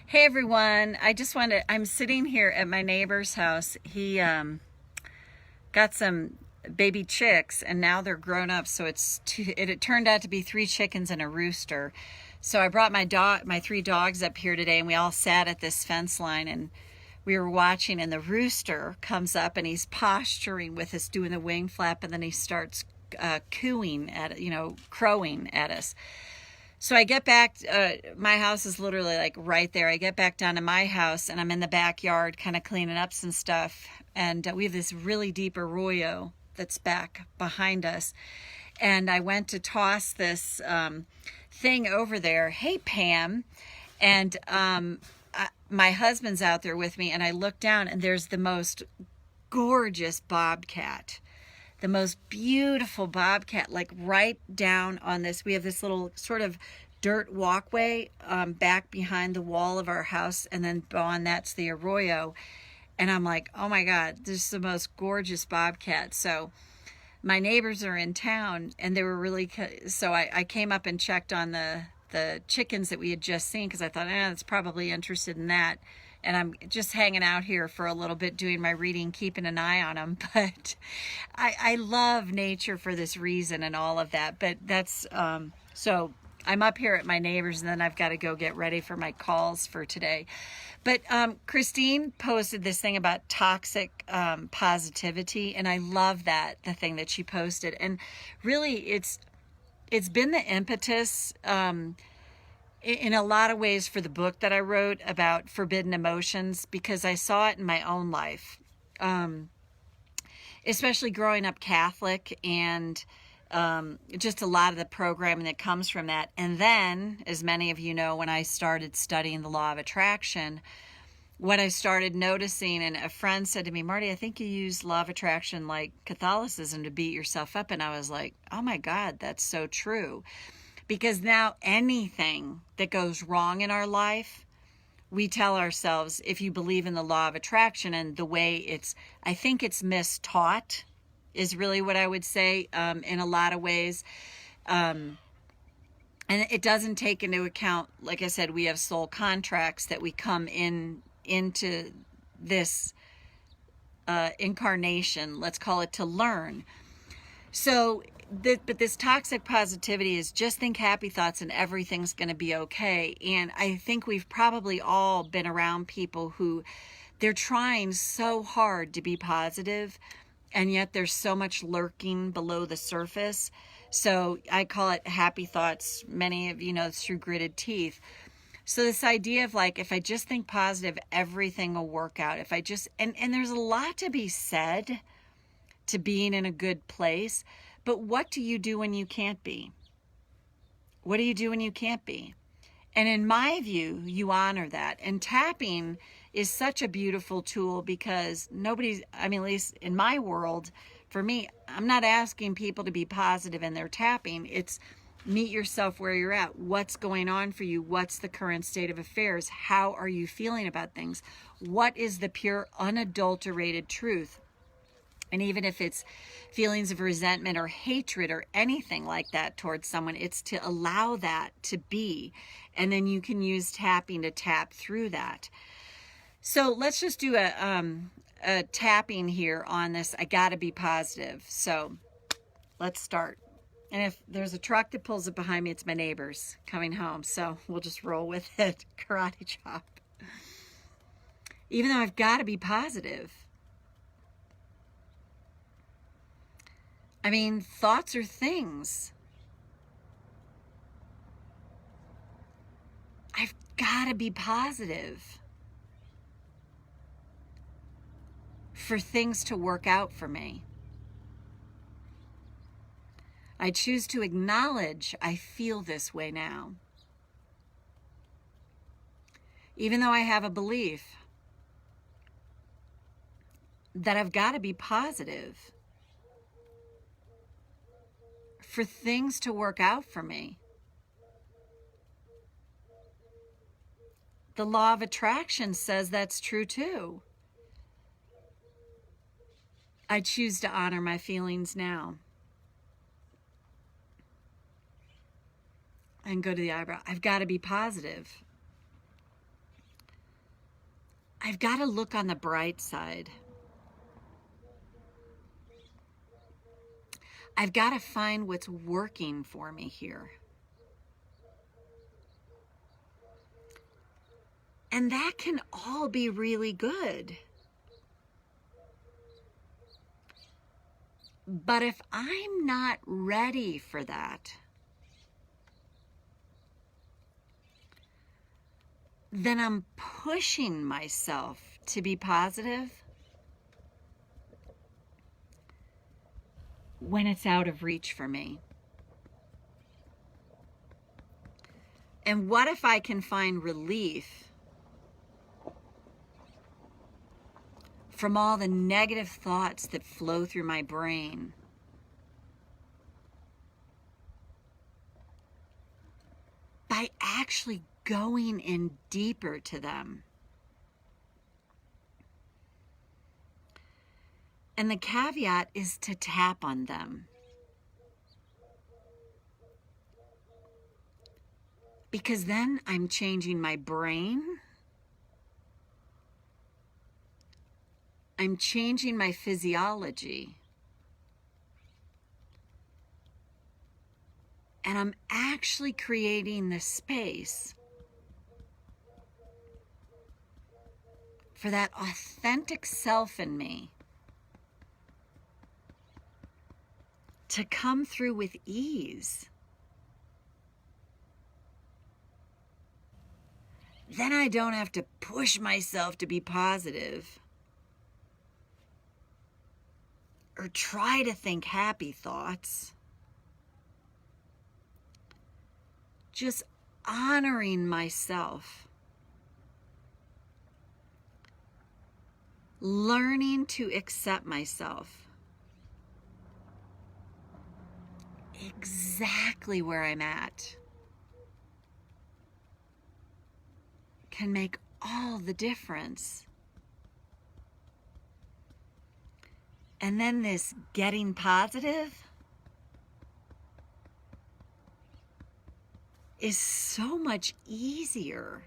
Hey everyone, I'm sitting here at my neighbor's house. He got some baby chicks and now they're grown up, so it turned out to be three chickens and a rooster. So I brought my three dogs up here today and we all sat at this fence line and we were watching, and the rooster comes up and he's posturing with us, doing the wing flap, and then he starts cooing crowing at us. So I get back, my house is literally like right there. I get back down to my house and I'm in the backyard kind of cleaning up some stuff. And we have this really deep arroyo that's back behind us. And I went to toss this thing over there. Hey, Pam. And my husband's out there with me, and I look down and there's the most gorgeous bobcat, the most beautiful bobcat, like right down on this. We have this little sort of dirt walkway back behind the wall of our house, and then beyond that's the arroyo. And I'm like, oh my God, this is the most gorgeous bobcat. So my neighbors are in town, and they were really, so I came up and checked on the chickens that we had just seen, because I thought, it's probably interested in that. And I'm just hanging out here for a little bit doing my reading, keeping an eye on them. But I love nature for this reason and all of that. But that's, so I'm up here at my neighbor's, and then I've got to go get ready for my calls for today. But Christine posted this thing about toxic positivity, and I love the thing that she posted. And really, it's been the impetus in a lot of ways for the book that I wrote about forbidden emotions, because I saw it in my own life, especially growing up Catholic, and just a lot of the programming that comes from that. And then, as many of you know, when I started studying the law of attraction, what I started noticing, and a friend said to me, Marty, I think you use law of attraction like Catholicism to beat yourself up. And I was like, oh my God, that's so true. Because now anything that goes wrong in our life, we tell ourselves, if you believe in the law of attraction and the way I think it's mistaught is really what I would say in a lot of ways. And it doesn't take into account, like I said, we have soul contracts that we come into this incarnation, let's call it, to learn. So, but this toxic positivity is just think happy thoughts and everything's going to be okay. And I think we've probably all been around people who they're trying so hard to be positive, and yet there's so much lurking below the surface. So I call it happy thoughts. Many of you know it's through gritted teeth. So this idea of like, if I just think positive, everything will work out. If I just, and there's a lot to be said to being in a good place. But what do you do when you can't be? What do you do when you can't be? And in my view, you honor that. And tapping is such a beautiful tool, because at least in my world, for me, I'm not asking people to be positive in their tapping. It's meet yourself where you're at. What's going on for you? What's the current state of affairs? How are you feeling about things? What is the pure, unadulterated truth? And even if it's feelings of resentment or hatred or anything like that towards someone, it's to allow that to be. And then you can use tapping to tap through that. So let's just do a tapping here on this. I gotta be positive. So let's start. And if there's a truck that pulls up behind me, it's my neighbors coming home. So we'll just roll with it. Karate chop. Even though I've got to be positive. I mean, thoughts are things. I've got to be positive for things to work out for me. I choose to acknowledge I feel this way now. Even though I have a belief that I've got to be positive for things to work out for me. The law of attraction says that's true too. I choose to honor my feelings now. And go to the eyebrow. I've got to be positive I've got to look on the bright side. I've got to find what's working for me here. And that can all be really good. But if I'm not ready for that, then I'm pushing myself to be positive when it's out of reach for me. And what if I can find relief from all the negative thoughts that flow through my brain by actually going in deeper to them? And the caveat is to tap on them. Because then I'm changing my brain. I'm changing my physiology. And I'm actually creating the space for that authentic self in me to come through with ease. Then I don't have to push myself to be positive or try to think happy thoughts. Just honoring myself. Learning to accept myself exactly where I'm at can make all the difference. And then this getting positive is so much easier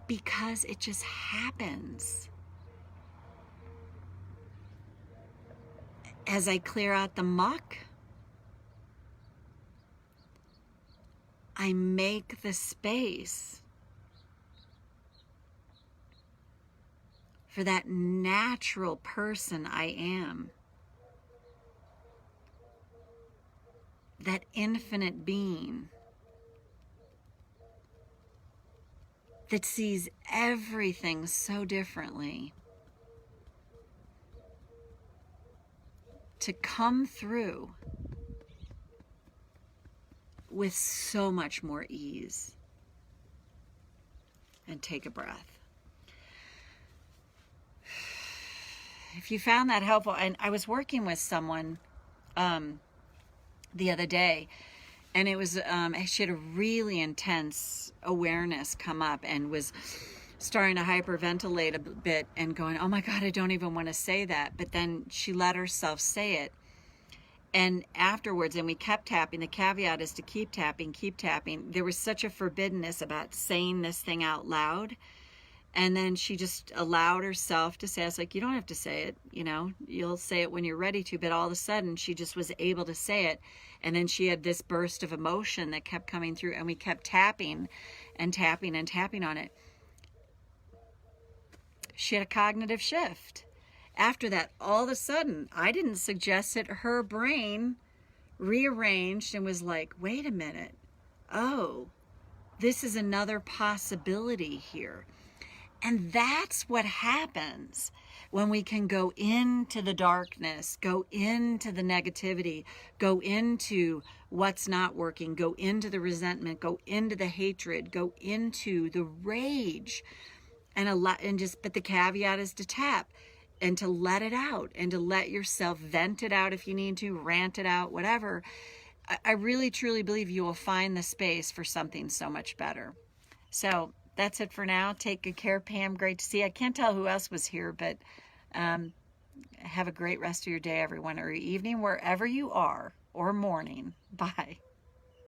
because it just happens. As I clear out the muck, I make the space for that natural person I am, that infinite being that sees everything so differently, to come through with so much more ease. And take a breath. If you found that helpful, and I was working with someone the other day, and it was she had a really intense awareness come up and was starting to hyperventilate a bit and going, oh my God, I don't even want to say that. But then she let herself say it. And afterwards, and we kept tapping, the caveat is to keep tapping, keep tapping. There was such a forbiddenness about saying this thing out loud. And then she just allowed herself to say, I was like, you don't have to say it, you know, you'll say it when you're ready to. But all of a sudden, she just was able to say it. And then she had this burst of emotion that kept coming through, and we kept tapping and tapping and tapping on it. She had a cognitive shift. After that, all of a sudden, I didn't suggest it, her brain rearranged and was like, wait a minute. Oh, this is another possibility here. And that's what happens when we can go into the darkness, go into the negativity, go into what's not working, go into the resentment, go into the hatred, go into the rage. But the caveat is to tap and to let it out and to let yourself vent it out if you need to, rant it out, whatever. I really, truly believe you will find the space for something so much better. So that's it for now. Take good care, Pam. Great to see you. I can't tell who else was here, but have a great rest of your day, everyone, or evening, wherever you are, or morning. Bye.